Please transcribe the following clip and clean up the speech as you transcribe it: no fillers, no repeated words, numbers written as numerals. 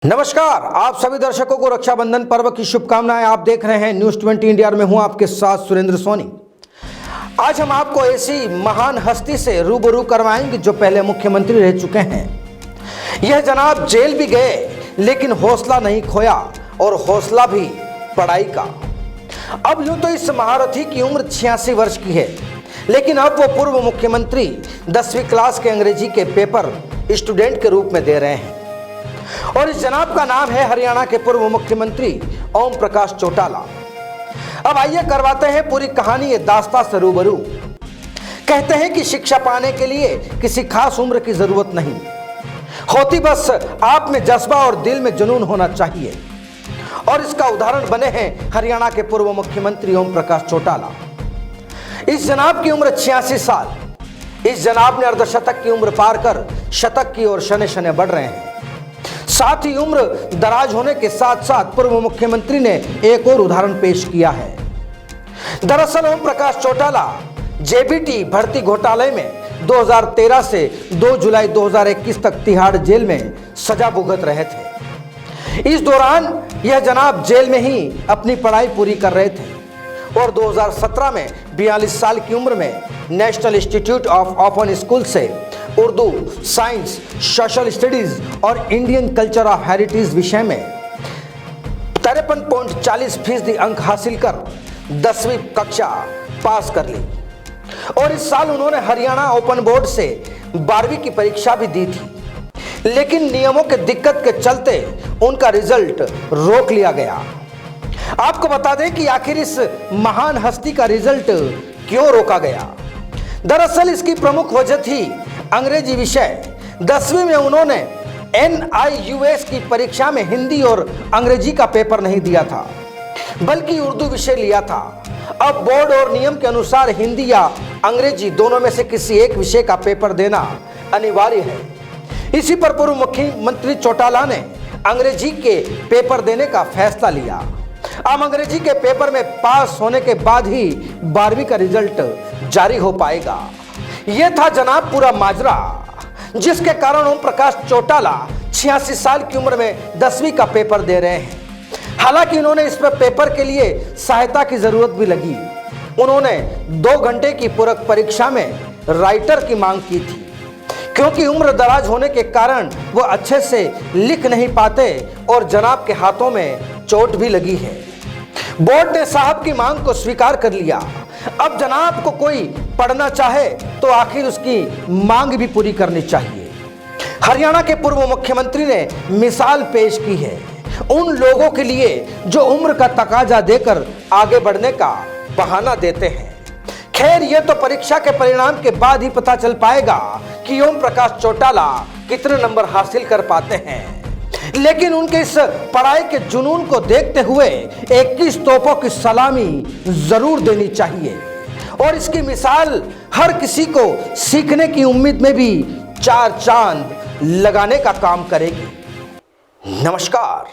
नमस्कार, आप सभी दर्शकों को रक्षाबंधन पर्व की शुभकामनाएं। आप देख रहे हैं न्यूज़ 20 इंडिया में हूं आपके साथ सुरेंद्र सोनी। आज हम आपको ऐसी महान हस्ती से रूबरू करवाएंगे जो पहले मुख्यमंत्री रह चुके हैं। यह जनाब जेल भी गए लेकिन हौसला नहीं खोया और हौसला भी पढ़ाई का। अब यूं तो इस महारथी की उम्र 86 वर्ष की है, लेकिन अब वो पूर्व मुख्यमंत्री 10वीं क्लास के अंग्रेजी के पेपर स्टूडेंट के रूप में दे रहे हैं। और इस जनाब का नाम है हरियाणा के पूर्व मुख्यमंत्री ओम प्रकाश चौटाला। अब आइए करवाते हैं पूरी कहानी ये दास्तां से रूबरू। कहते हैं कि शिक्षा पाने के लिए किसी खास उम्र की जरूरत नहीं होती, बस आप में जज्बा और दिल में जुनून होना चाहिए। और इसका उदाहरण बने हैं हरियाणा के पूर्व मुख्यमंत्री ओम प्रकाश चौटाला। इस जनाब की उम्र 86 साल। इस जनाब ने अर्धशतक की उम्र पार कर शतक की ओर शने शने बढ़ रहे हैं। साथ ही उम्र दराज होने के साथ साथ पूर्व मुख्यमंत्री ने एक और उदाहरण पेश किया है। दरअसल ओम प्रकाश चौटाला जेबीटी भर्ती घोटाले में 2013 से 2 जुलाई 2021 तक तिहाड़ जेल में सजा भुगत रहे थे। इस दौरान यह जनाब जेल में ही अपनी पढ़ाई पूरी कर रहे थे और 2017 में 42 साल की उम्र में national institute of open school से उर्दू, साइंस, सोशल स्टडीज और इंडियन कल्चर ऑफ हेरिटेज विषय में 53.40% अंक हासिल कर 10वीं कक्षा पास कर ली। और इस साल उन्होंने हरियाणा ओपन बोर्ड से 12वीं की परीक्षा भी दी थी, लेकिन नियमों के दिक्कत के चलते उनका रिजल्ट रोक लिया गया। आपको बता दें कि आखिर इस महान हस्ती का रिजल्ट क्यों रोका गया। दरअसल इसकी प्रमुख वजह थी अंग्रेजी विषय। 10वीं में उन्होंने NIUS की परीक्षा में हिंदी और अंग्रेजी का पेपर नहीं दिया था, बल्कि उर्दू विषय लिया था। अब बोर्ड और नियम के अनुसार हिंदी या अंग्रेजी दोनों में से किसी एक विषय का पेपर देना अनिवार्य है। इसी पर पूर्व मुख्यमंत्री चौटाला ने अंग्रेजी के पेपर देने का फैसला लिया। अब अंग्रेजी के पेपर में पास होने के बाद ही 12वीं का रिजल्ट जारी हो पाएगा। यह था जनाब पूरा माजरा, जिसके कारण ओम प्रकाश चौटाला 86 साल की उम्र में 10वीं का पेपर दे रहे हैं। हालांकि उन्होंने इस पेपर के लिए सहायता की जरूरत भी लगी। उन्होंने 2 घंटे की पूरक परीक्षा में राइटर की मांग की थी, क्योंकि उम्र दराज होने के कारण वो अच्छे से लिख नहीं पाते और जनाब के हाथों में चोट भी लगी है। बोर्ड ने साहब की मांग को स्वीकार कर लिया। अब जनाब को कोई पढ़ना चाहे तो आखिर उसकी मांग भी पूरी करनी चाहिए। हरियाणा के पूर्व मुख्यमंत्री ने मिसाल पेश की है उन लोगों के लिए जो उम्र का तकाजा देकर आगे बढ़ने का बहाना देते हैं। खैर, यह तो परीक्षा के परिणाम के बाद ही पता चल पाएगा कि ओम प्रकाश चौटाला कितने नंबर हासिल कर पाते हैं, लेकिन उनके इस पढ़ाई के जुनून को देखते हुए 21 तोपों की सलामी जरूर देनी चाहिए और इसकी मिसाल हर किसी को सीखने की उम्मीद में भी 4 चांद लगाने का काम करेगी। नमस्कार।